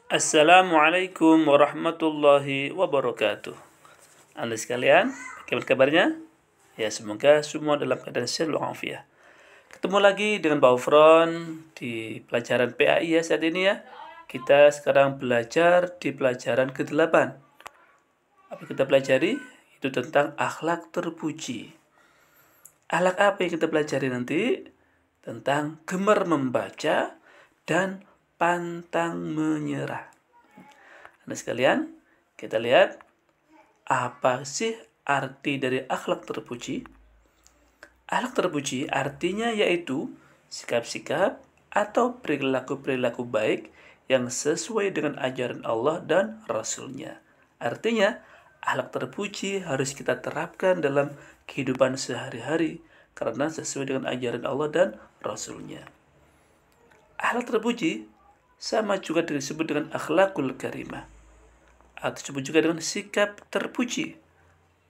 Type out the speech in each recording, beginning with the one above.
Assalamualaikum warahmatullahi wabarakatuh. Anda sekalian, bagaimana kabarnya? Ya, semoga semua dalam keadaan sehat walafiat. Ketemu lagi dengan Pak Ufron di pelajaran PAI ya saat ini ya. Kita sekarang belajar di pelajaran ke-8. Apa yang kita pelajari? Itu tentang akhlak terpuji. Akhlak apa yang kita pelajari nanti? Tentang gemar membaca dan pantang menyerah. Nah sekalian, kita lihat apa sih arti dari akhlak terpuji? Akhlak terpuji artinya yaitu sikap-sikap atau perilaku-perilaku baik yang sesuai dengan ajaran Allah dan Rasul-Nya. Artinya, akhlak terpuji harus kita terapkan dalam kehidupan sehari-hari karena sesuai dengan ajaran Allah dan Rasul-Nya. Akhlak terpuji sama juga disebut dengan akhlakul karimah, atau disebut juga dengan sikap terpuji,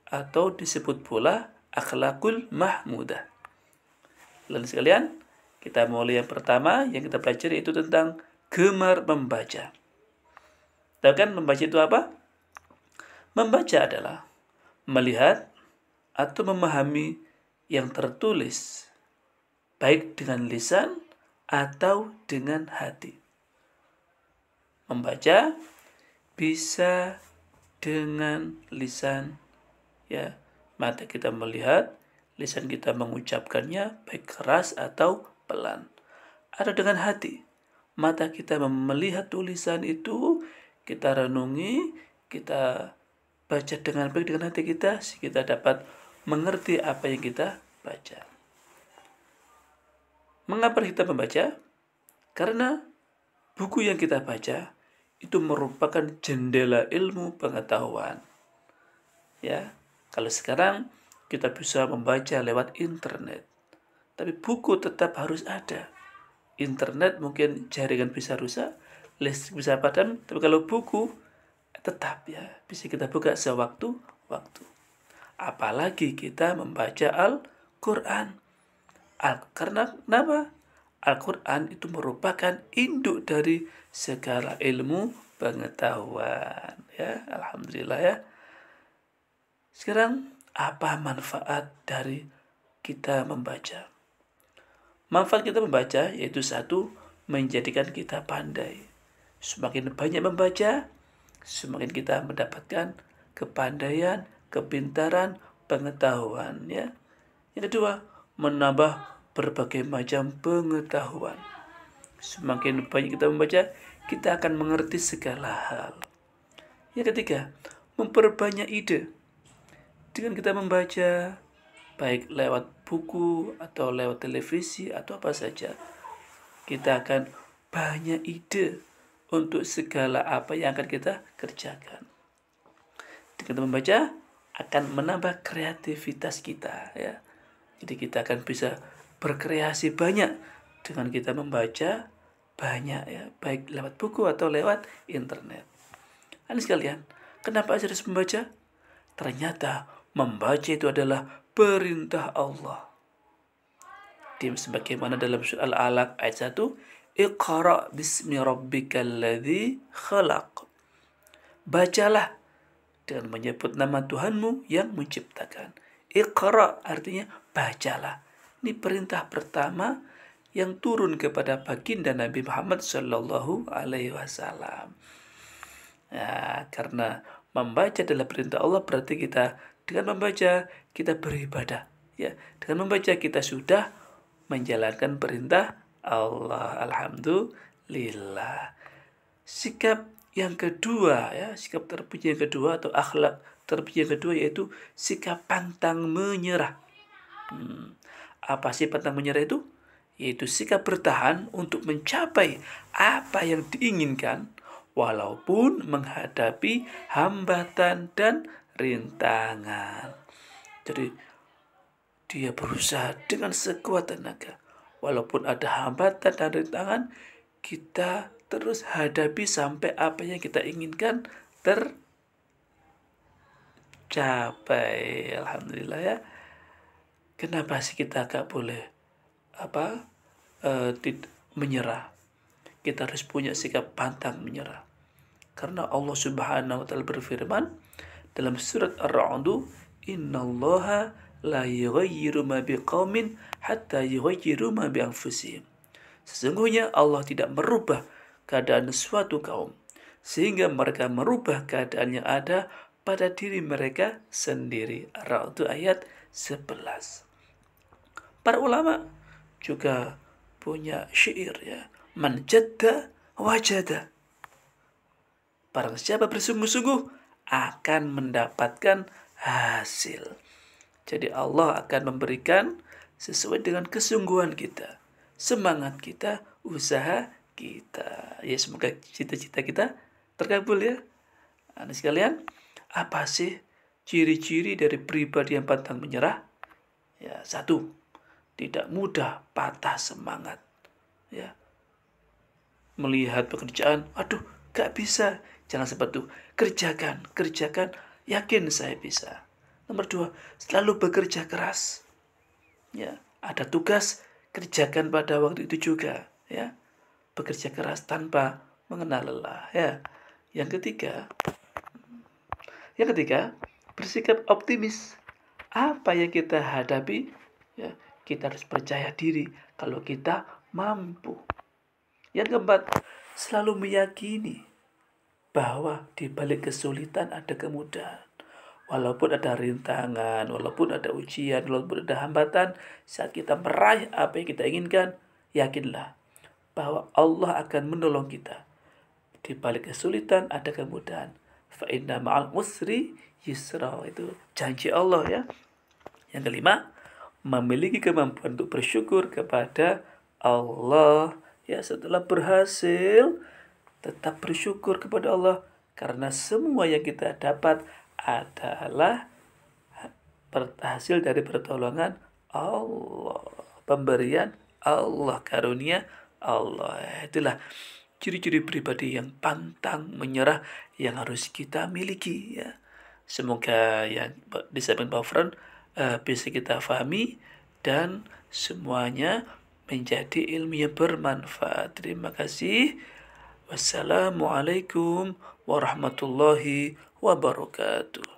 atau disebut pula akhlakul mahmudah. Lalu sekalian, kita mulai yang pertama yang kita pelajari itu tentang gemar membaca. Tahu kan membaca itu apa? Membaca adalah melihat atau memahami yang tertulis, baik dengan lisan atau dengan hati. Membaca bisa dengan lisan, ya, mata kita melihat, lisan kita mengucapkannya baik keras atau pelan. Atau dengan hati, mata kita melihat tulisan itu, kita renungi, kita baca dengan baik dengan hati kita, kita dapat mengerti apa yang kita baca. Mengapa kita membaca? Karena buku yang kita baca itu merupakan jendela ilmu pengetahuan. Ya, kalau sekarang kita bisa membaca lewat internet, tapi buku tetap harus ada. Internet mungkin jaringan bisa rusak, listrik bisa padam, tapi kalau buku tetap ya bisa kita buka sewaktu-waktu. Apalagi kita membaca Al-Quran. Karena kenapa? Al-Quran itu merupakan induk dari segala ilmu pengetahuan. Ya, alhamdulillah ya. Sekarang, apa manfaat dari kita membaca? Manfaat kita membaca yaitu satu, menjadikan kita pandai. Semakin banyak membaca, semakin kita mendapatkan kepandaian, kepintaran, pengetahuan. Ya. Yang kedua, menambah berbagai macam pengetahuan. Semakin banyak kita membaca, kita akan mengerti segala hal. Yang ketiga, memperbanyak ide. Dengan kita membaca, baik lewat buku atau lewat televisi atau apa saja, kita akan banyak ide untuk segala apa yang akan kita kerjakan. Dengan kita membaca, akan menambah kreativitas kita. Ya. Jadi kita akan bisa berkreasi banyak dengan kita membaca banyak ya, baik lewat buku atau lewat internet. Anda sekalian, kenapa harus membaca? Ternyata membaca itu adalah perintah Allah. Sebagaimana dalam surah Al-Alaq ayat 1, Iqra bismi rabbikal ladzi khalaq. Bacalah dengan menyebut nama Tuhanmu yang menciptakan. Iqra artinya bacalah. Ini perintah pertama yang turun kepada baginda Nabi Muhammad Sallallahu Alaihi Wasallam. Ya, karena membaca adalah perintah Allah, berarti kita dengan membaca kita beribadah. Ya, dengan membaca kita sudah menjalankan perintah Allah. Alhamdulillah. Sikap yang kedua, ya, sikap terpuji yang kedua atau akhlak terpuji yang kedua yaitu sikap pantang menyerah. Apa sih pantang menyerah itu? Yaitu sikap bertahan untuk mencapai apa yang diinginkan walaupun menghadapi hambatan dan rintangan. Jadi dia berusaha dengan sekuat tenaga. Walaupun ada hambatan dan rintangan, kita terus hadapi sampai apa yang kita inginkan tercapai. Alhamdulillah ya. Kenapa sih kita gak boleh menyerah? Kita harus punya sikap pantang menyerah. Karena Allah Subhanahu wa taala berfirman dalam surat Ar-Ra'd, "Innallaha la yughayyiru ma biqaumin hatta yughayyiru ma bi anfusihim." Sesungguhnya Allah tidak merubah keadaan suatu kaum sehingga mereka merubah keadaan yang ada pada diri mereka sendiri. Ar-Ra'd ayat 11. Para ulama juga punya syair ya, man jadda wajada. Barang siapa bersungguh-sungguh akan mendapatkan hasil. Jadi Allah akan memberikan sesuai dengan kesungguhan kita, semangat kita, usaha kita. Ya, semoga cita-cita kita terkabul ya. Nah, sekalian, apa sih ciri-ciri dari pribadi yang pantang menyerah? Ya, satu, tidak mudah patah semangat. Ya, melihat pekerjaan, aduh, gak bisa. Jangan seperti itu. Kerjakan, yakin saya bisa. Nomor dua, selalu bekerja keras. Ya, ada tugas, kerjakan pada waktu itu juga. Ya, bekerja keras tanpa mengenal lelah. Ya, yang ketiga, bersikap optimis. Apa yang kita hadapi, ya, kita harus percaya diri kalau kita mampu. Yang keempat, selalu meyakini bahwa di balik kesulitan ada kemudahan. Walaupun ada rintangan, walaupun ada ujian, walaupun ada hambatan, saat kita meraih apa yang kita inginkan, yakinlah bahwa Allah akan menolong kita. Di balik kesulitan ada kemudahan. Fa inna ma'al usri yusra. Itu janji Allah ya. Yang kelima, memiliki kemampuan untuk bersyukur kepada Allah. Ya, setelah berhasil, tetap bersyukur kepada Allah. Karena semua yang kita dapat adalah hasil dari pertolongan Allah. Pemberian Allah, karunia Allah. Itulah ciri-ciri pribadi yang pantang menyerah yang harus kita miliki ya. Semoga yang disampaikan Pak Fran bisa kita pahami dan semuanya menjadi ilmu yang bermanfaat. Terima kasih. Wassalamualaikum warahmatullahi wabarakatuh.